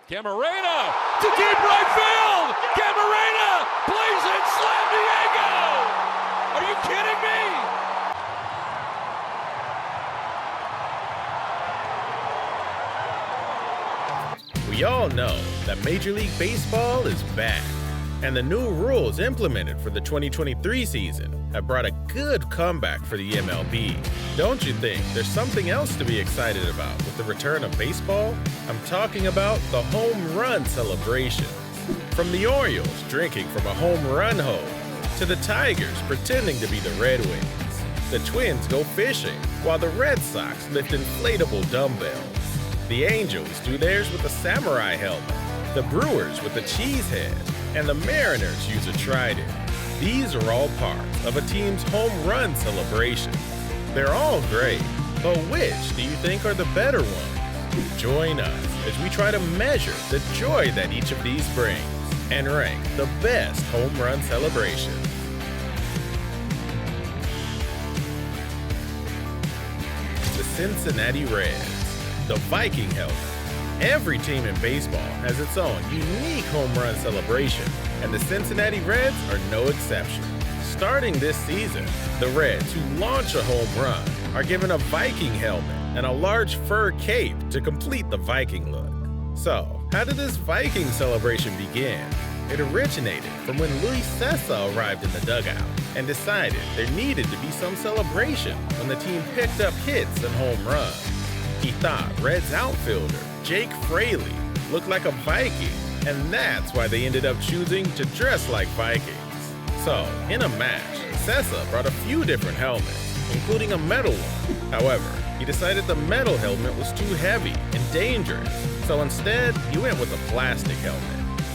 Camarena to deep right field. Camarena plays it. Slam Diego. Are you kidding me? We all know that Major League Baseball is back, and the new rules implemented for the 2023 season have brought a good comeback for the MLB. Don't you think there's something else to be excited about with the return of baseball? I'm talking about the Home Run Celebrations. From the Orioles drinking from a home run hose, to the Tigers pretending to be the Red Wings. The Twins go fishing, while the Red Sox lift inflatable dumbbells. The Angels do theirs with a samurai helmet, the Brewers with a cheese head, and the Mariners use a trident. These are all parts of a team's home run celebration. They're all great, but which do you think are the better ones? Join us as we try to measure the joy that each of these brings and rank the best home run celebrations. The Cincinnati Reds. The Viking helmet. Every team in baseball has its own unique home run celebration, and the Cincinnati Reds are no exception. Starting this season, the Reds who launch a home run are given a Viking helmet and a large fur cape to complete the Viking look. So, how did this Viking celebration begin? It originated from when Luis Cessa arrived in the dugout and decided there needed to be some celebration when the team picked up hits and home runs. He thought Reds outfielder Jake Fraley looked like a Viking, and that's why they ended up choosing to dress like Vikings. So, in a match, Cessa brought a few different helmets, including a metal one. However, he decided the metal helmet was too heavy and dangerous, so instead, he went with a plastic helmet.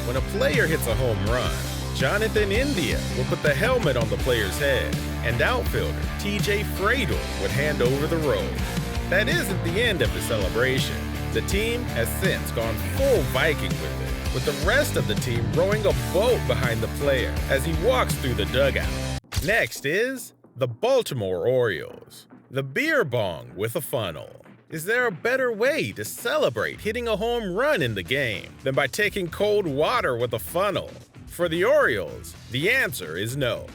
When a player hits a home run, Jonathan India will put the helmet on the player's head, and outfielder TJ Friedl would hand over the robe. That isn't the end of the celebration. The team has since gone full Viking with it, with the rest of the team rowing a boat behind the player as he walks through the dugout. Next is the Baltimore Orioles. The Beer Bong with a funnel. Is there a better way to celebrate hitting a home run in the game than by taking cold water with a funnel? For the Orioles, the answer is no.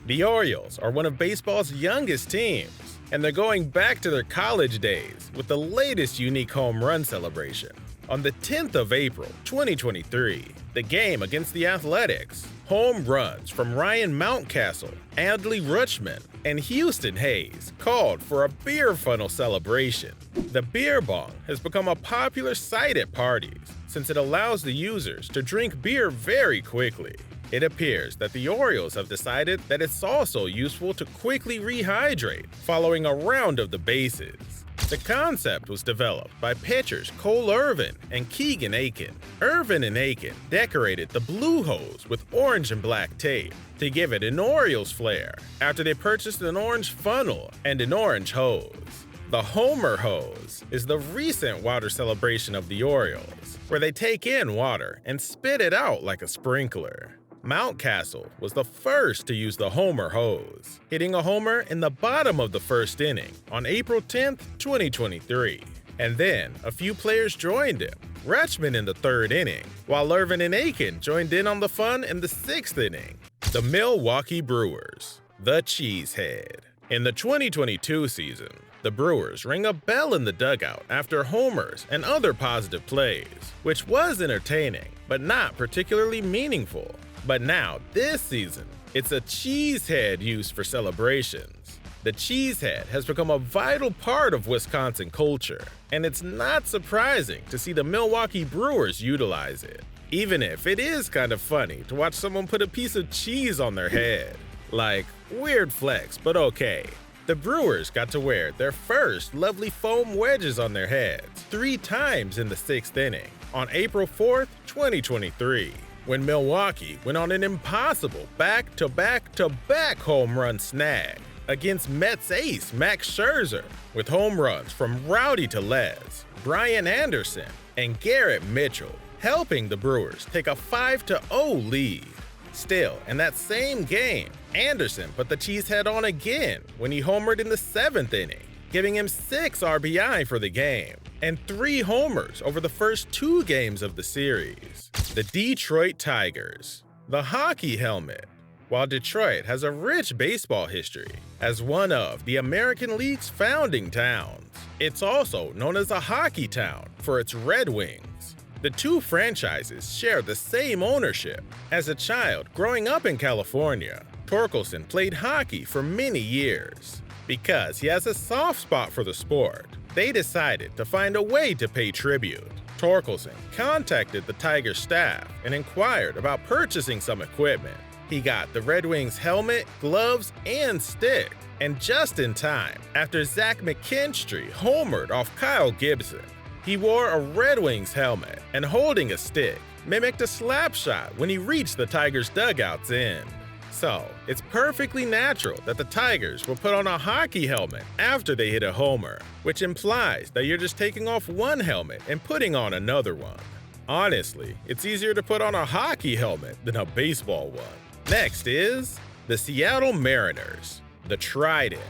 The Orioles are one of baseball's youngest teams, and they're going back to their college days with the latest unique home run celebration. On the 10th of April, 2023, the game against the Athletics, home runs from Ryan Mountcastle, Adley Rutschman, and Houston Hayes called for a beer funnel celebration. The Beer Bong has become a popular sight at parties since it allows the users to drink beer very quickly. It appears that the Orioles have decided that it's also useful to quickly rehydrate following a round of the bases. The concept was developed by pitchers Cole Irvin and Keegan Aiken. Irvin and Aiken decorated the blue hose with orange and black tape to give it an Orioles flair after they purchased an orange funnel and an orange hose. The Homer hose is the recent water celebration of the Orioles, where they take in water and spit it out like a sprinkler. Mountcastle was the first to use the Homer hose, hitting a homer in the bottom of the first inning on April 10, 2023. And then a few players joined him, Rutschman in the third inning, while Irvin and Aiken joined in on the fun in the sixth inning. The Milwaukee Brewers, the Cheesehead. In the 2022 season, the Brewers rang a bell in the dugout after homers and other positive plays, which was entertaining, but not particularly meaningful. But now, this season, it's a cheesehead used for celebrations. The cheesehead has become a vital part of Wisconsin culture, and it's not surprising to see the Milwaukee Brewers utilize it, even if it is kind of funny to watch someone put a piece of cheese on their head. Like, weird flex, but okay. The Brewers got to wear their first lovely foam wedges on their heads 3 times in the 6th inning on April 4th, 2023. When Milwaukee went on an impossible back-to-back-to-back home run snag against Mets ace Max Scherzer with home runs from Rowdy Tellez, Brian Anderson, and Garrett Mitchell, helping the Brewers take a 5-0 lead. Still, in that same game, Anderson put the cheesehead on again when he homered in the 7th inning, giving him 6 RBI for the game and 3 homers over the first 2 games of the series. The Detroit Tigers, the hockey helmet. While Detroit has a rich baseball history as one of the American League's founding towns, it's also known as a hockey town for its Red Wings. The two franchises share the same ownership. As a child growing up in California, Torkelson played hockey for many years. Because he has a soft spot for the sport, they decided to find a way to pay tribute. Torkelson contacted the Tigers staff and inquired about purchasing some equipment. He got the Red Wings helmet, gloves, and stick, and just in time, after Zach McKinstry homered off Kyle Gibson, he wore a Red Wings helmet and holding a stick, mimicked a slap shot when he reached the Tigers' dugout's end. So, it's perfectly natural that the Tigers will put on a hockey helmet after they hit a homer, which implies that you're just taking off one helmet and putting on another one. Honestly, it's easier to put on a hockey helmet than a baseball one. Next is the Seattle Mariners, the Trident.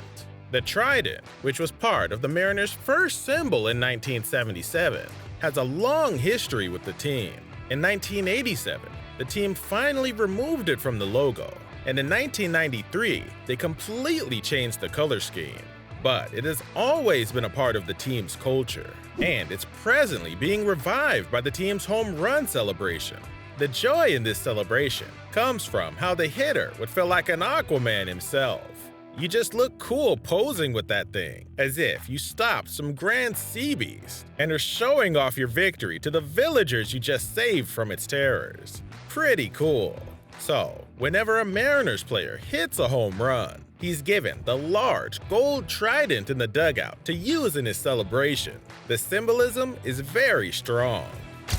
The Trident, which was part of the Mariners' first symbol in 1977, has a long history with the team. In 1987, the team finally removed it from the logo, and in 1993, they completely changed the color scheme. But it has always been a part of the team's culture, and it's presently being revived by the team's home run celebration. The joy in this celebration comes from how the hitter would feel like an Aquaman himself. You just look cool posing with that thing, as if you stopped some grand sea beast and are showing off your victory to the villagers you just saved from its terrors. Pretty cool. So, whenever a Mariners player hits a home run, he's given the large gold trident in the dugout to use in his celebration. The symbolism is very strong.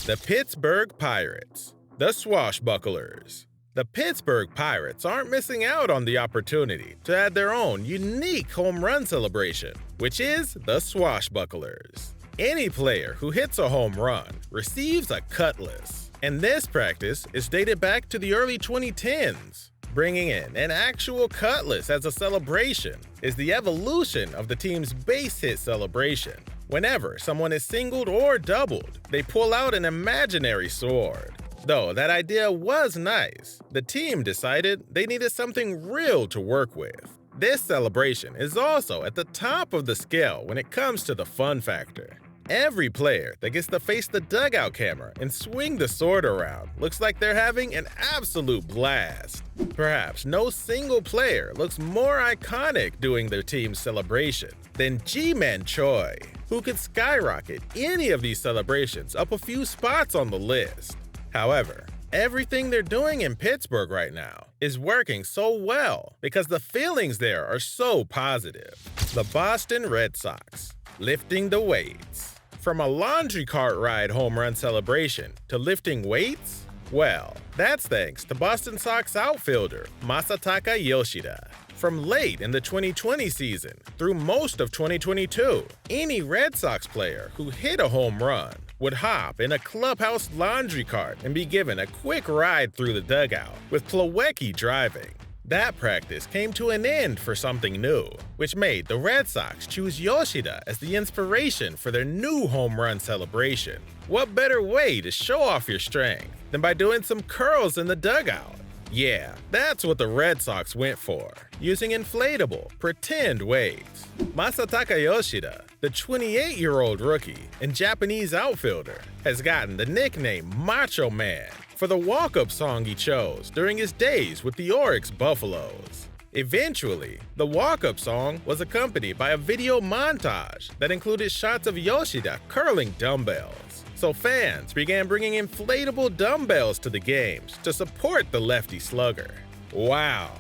The Pittsburgh Pirates, the Swashbucklers. The Pittsburgh Pirates aren't missing out on the opportunity to add their own unique home run celebration, which is the Swashbucklers. Any player who hits a home run receives a cutlass, and this practice is dated back to the early 2010s. Bringing in an actual cutlass as a celebration is the evolution of the team's base hit celebration. Whenever someone is singled or doubled, they pull out an imaginary sword. Though that idea was nice, the team decided they needed something real to work with. This celebration is also at the top of the scale when it comes to the fun factor. Every player that gets to face the dugout camera and swing the sword around looks like they're having an absolute blast. Perhaps no single player looks more iconic doing their team's celebration than Ji-Man Choi, who could skyrocket any of these celebrations up a few spots on the list. However, everything they're doing in Pittsburgh right now is working so well because the feelings there are so positive. The Boston Red Sox, lifting the weights. From a laundry cart ride home run celebration to lifting weights? Well, that's thanks to Boston Sox outfielder Masataka Yoshida. From late in the 2020 season through most of 2022, any Red Sox player who hit a home run would hop in a clubhouse laundry cart and be given a quick ride through the dugout, with Plawecki driving. That practice came to an end for something new, which made the Red Sox choose Yoshida as the inspiration for their new home run celebration. What better way to show off your strength than by doing some curls in the dugout? Yeah, that's what the Red Sox went for, using inflatable, pretend weights. Masataka Yoshida, the 28-year-old rookie and Japanese outfielder, has gotten the nickname Macho Man for the walk-up song he chose during his days with the Oryx Buffaloes. Eventually, the walk-up song was accompanied by a video montage that included shots of Yoshida curling dumbbells. So fans began bringing inflatable dumbbells to the games to support the lefty slugger. Wow!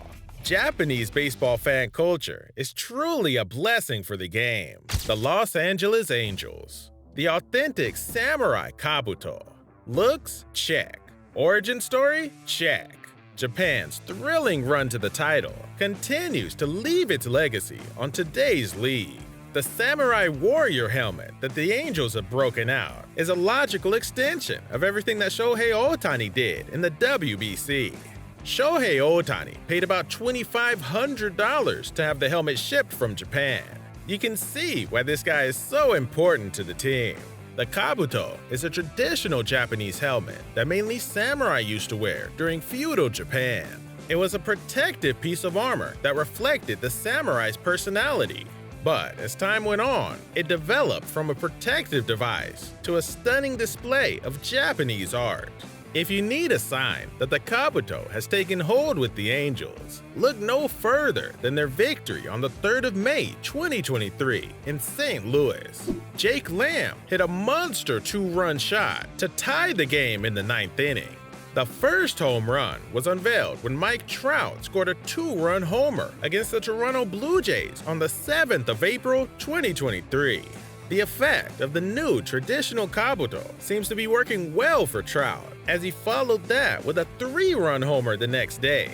Japanese baseball fan culture is truly a blessing for the game. The Los Angeles Angels, the authentic samurai kabuto. Looks? Check. Origin story? Check. Japan's thrilling run to the title continues to leave its legacy on today's league. The Samurai Warrior helmet that the Angels have broken out is a logical extension of everything that Shohei Ohtani did in the WBC. Shohei Ohtani paid about $2,500 to have the helmet shipped from Japan. You can see why this guy is so important to the team. The kabuto is a traditional Japanese helmet that mainly samurai used to wear during feudal Japan. It was a protective piece of armor that reflected the samurai's personality. But as time went on, it developed from a protective device to a stunning display of Japanese art. If you need a sign that the kabuto has taken hold with the Angels, look no further than their victory on the 3rd of May 2023 in St. Louis. Jake Lamb hit a monster 2-run shot to tie the game in the 9th inning. The first home run was unveiled when Mike Trout scored a 2-run homer against the Toronto Blue Jays on the 7th of April 2023. The effect of the new traditional kabuto seems to be working well for Trout, as he followed that with a 3-run homer the next day.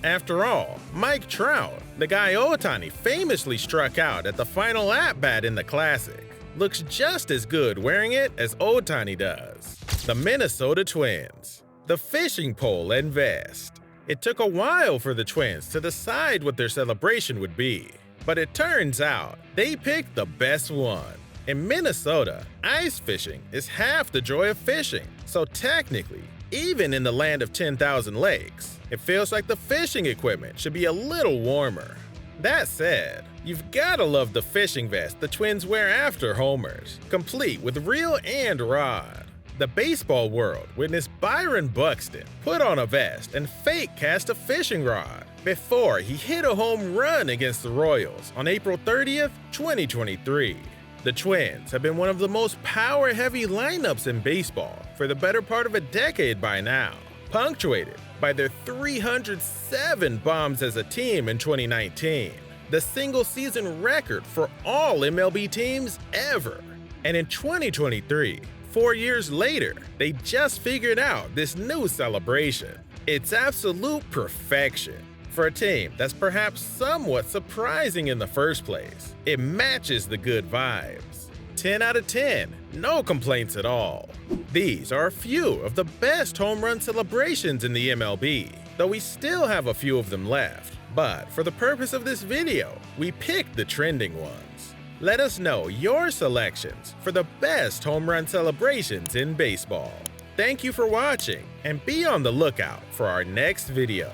After all, Mike Trout, the guy Ohtani famously struck out at the final at-bat in the Classic, looks just as good wearing it as Ohtani does. The Minnesota Twins. The fishing pole and vest. It took a while for the Twins to decide what their celebration would be, but it turns out they picked the best one. In Minnesota, ice fishing is half the joy of fishing, so technically, even in the land of 10,000 lakes, it feels like the fishing equipment should be a little warmer. That said, you've gotta love the fishing vest the Twins wear after homers, complete with reel and rod. The baseball world witnessed Byron Buxton put on a vest and fake cast a fishing rod before he hit a home run against the Royals on April 30th, 2023. The Twins have been one of the most power-heavy lineups in baseball for the better part of a decade by now, punctuated by their 307 bombs as a team in 2019, the single-season record for all MLB teams ever. And in 2023, 4 years later, they just figured out this new celebration. It's absolute perfection. For a team that's perhaps somewhat surprising in the first place, it matches the good vibes. 10 out of 10, no complaints at all. These are a few of the best home run celebrations in the MLB, though we still have a few of them left. But for the purpose of this video, we picked the trending ones. Let us know your selections for the best home run celebrations in baseball. Thank you for watching, and be on the lookout for our next video.